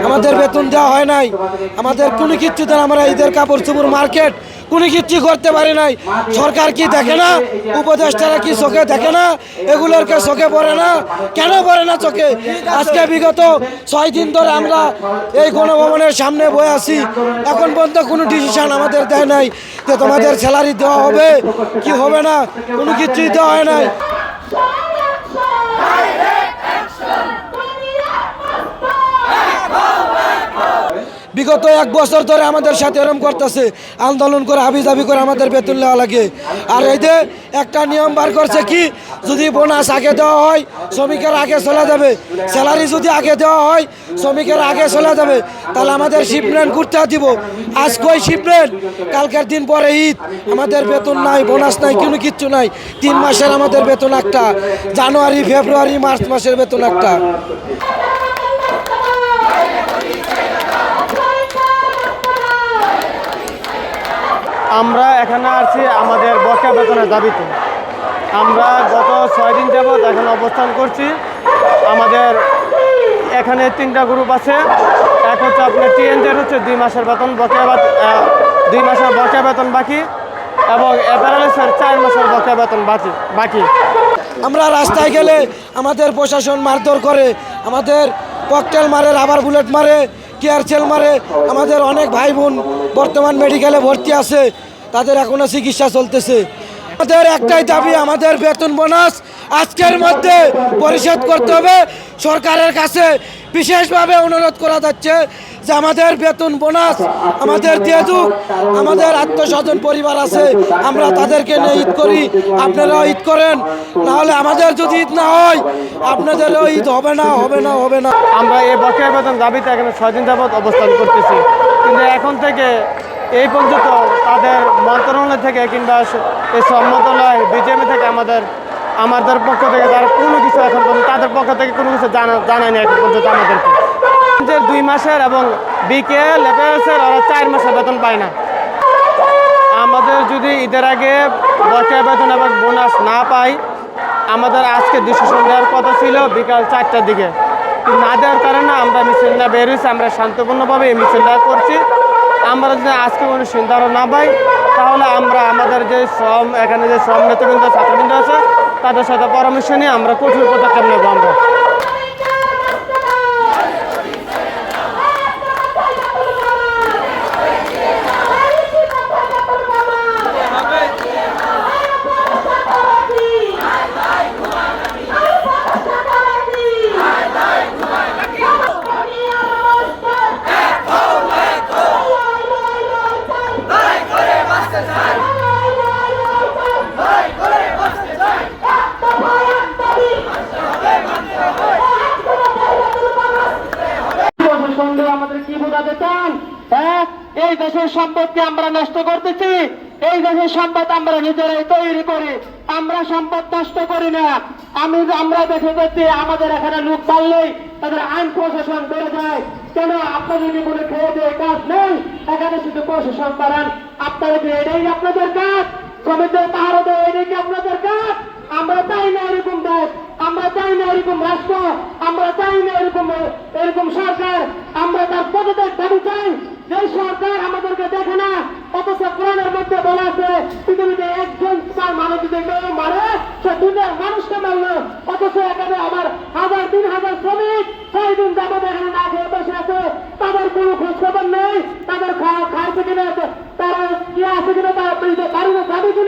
আমাদের বেতন দেওয়া হয় নাই, আমাদের কোনো কিছু দেন, আমরা ঈদের কাপড় চোপড় মার্কেট কোনো কিছু করতে পারি নাই। সরকার কি দেখে না? উপদেষ্টারা কি চোখে দেখে না? এগুলোর কে চোখে পড়ে না? কেন পড়ে না চোখে? আজকে বিগত 6 দিন ধরে আমরা এই গণভবনের সামনে বয়ে আছি, এখন পর্যন্ত কোনো ডিসিশন আমাদের দেয় নাই যে তোমাদের স্যালারি দেওয়া হবে কি হবে না, কোনো কিছুই দেওয়া হয় নাই। বিগত 1 বছর ধরে আমাদের সাথে এরম করতেছে, আন্দোলন করে হাবিজাবি করে আমাদের বেতন নেওয়া লাগে। আর এই যে একটা নিয়ম বার করছে কি, যদি বোনাস আগে দেওয়া হয় শ্রমিকের আগে চলে যাবে, স্যালারি যদি আগে দেওয়া হয় শ্রমিকের আগে চলে যাবে, তাহলে আমাদের শিপমেন্ট করতে দিব। আজ কই শিপমেন্ট, কালকের দিন পরে ঈদ, আমাদের বেতন নাই, বোনাস নাই, কোনো কিচ্ছু নাই। 3 মাসের আমাদের বেতন একটা, জানুয়ারি ফেব্রুয়ারি মার্চ মাসের বেতন একটা। আমরা এখানে আসছি আমাদের বকেয়া বেতনের দাবিতে। আমরা গত 6 দিন যাবৎ এখানে অবস্থান করছি। আমাদের এখানে 3টা গ্রুপ আছে। এক হচ্ছে আপনার টিএনজের হচ্ছে 2 মাসের বেতন বকেয়া, 2 মাসের বকেয়া বেতন বাকি, এবং এপারেলসের 4 মাসের বকেয়া বেতন বাকি। আমরা রাস্তায় গেলে আমাদের প্রশাসন মারধর করে, আমাদের ককটেল মারে, রাবার বুলেট মারে, টিয়ারশেল মারে। আমাদের অনেক ভাই বোন বর্তমান মেডিকেলে ভর্তি আছে, তাদের এখনো চিকিৎসা চলতেছে। আমাদের একটাই দাবি, আমাদের বেতন বোনাস আজকের মধ্যে পরিশোধ করতে হবে। সরকারের কাছে বিশেষভাবে অনুরোধ করা যাচ্ছে যে আমাদের বেতন বোনাস আমাদের দিয়ে দিক। আমাদের আত্মস্বজন পরিবার আছে, আমরা তাদেরকে নিয়ে ঈদ করি, আপনারাও ঈদ করেন, নাহলে আমাদের যদি ঈদ না হয় আপনাদেরও ঈদ হবে না, হবে না, হবে না। আমরা এই বকেয়া বেতন দাবিতে এখানে 6 দিন যাবৎ অবস্থান করতেছি, কিন্তু এখন থেকে এই পর্যন্ত তাদের মন্ত্রণালয় থেকে কিংবা এই শ্রম মন্ত্রণালয় বিজেপি থেকে আমাদের পক্ষ থেকে তারা কোনো কিছু এখন পর্যন্ত তাদের পক্ষ থেকে কোনো কিছু জানায়নি এখন পর্যন্ত আমাদেরকে। 2 মাসের এবং বিকেল লেপারেসের ওরা 4 মাসের বেতন পায় না। আমাদের যদি ঈদের আগে বকেয়া বেতন এবং বোনাস না পাই, আমাদের আজকে ডিসিশন দেওয়ার কথা ছিল বিকাল 4টার দিকে, কিন্তু না দেওয়ার কারণে আমরা মিছিলটা বের হয়েছি। আমরা শান্তপূর্ণভাবে এই মিছিলটা করছি। আমরা যদি আজকে কোনো সিদ্ধান্ত না পাই, তাহলে আমরা আমাদের যে এখানে যে শ্রম নেতৃবৃন্দ ছাত্রবৃন্দ আছে তাদের সাথে পরামর্শ নিয়ে আমরা কঠোর পদক্ষেপ নেব। আমরা আমাদের কি বোঝাতে চান? হ্যাঁ, এই দেশের সম্পদকে আমরা নষ্ট করতেছি। এই দেশের সম্পদ আমরা নিজেরাই তৈরি করি, আমরা সম্পদ নষ্ট করি না। আমরা দেখে যাচ্ছি আমাদের এখানে লোক পারলেই তাদের আইন প্রশাসন বেড়ে যায়। কেন? আপনাদের কি কোনো খেয়ে দিয়ে কাজ নেই? এখানে শুধু প্রশাসন বাড়ান। আপনারা কি এটাই আপনাদের কাজ? শ্রমিকদের পাহারা দেয়, এটাই কি আপনাদের কাজ? আমরা চাই না এরকম দেশ, আমরা চাই না এরকম রাষ্ট্র, আমরা চাই না এরকম সরকার। আমরা তার পদত্যাগ দাবি চাই। যে সরকার আমাদেরকে দেখে না, অথচ কোরআনের মধ্যে বলা আছে পৃথিবীতে একজন মানুষ যদি কেউ মারে সে দুনিয়ার মানুষকে মারলো, অথচ এখানে আমার 1000-3000 শ্রমিক 6 দিন যাবত এখানে না খেয়ে বসে আছে। তাদের কোনো খোঁজ খবর নেই, তাদের খাইছে কিনা, তারা কি আছে কিনা, তারা বাড়িতে যাবে কিনা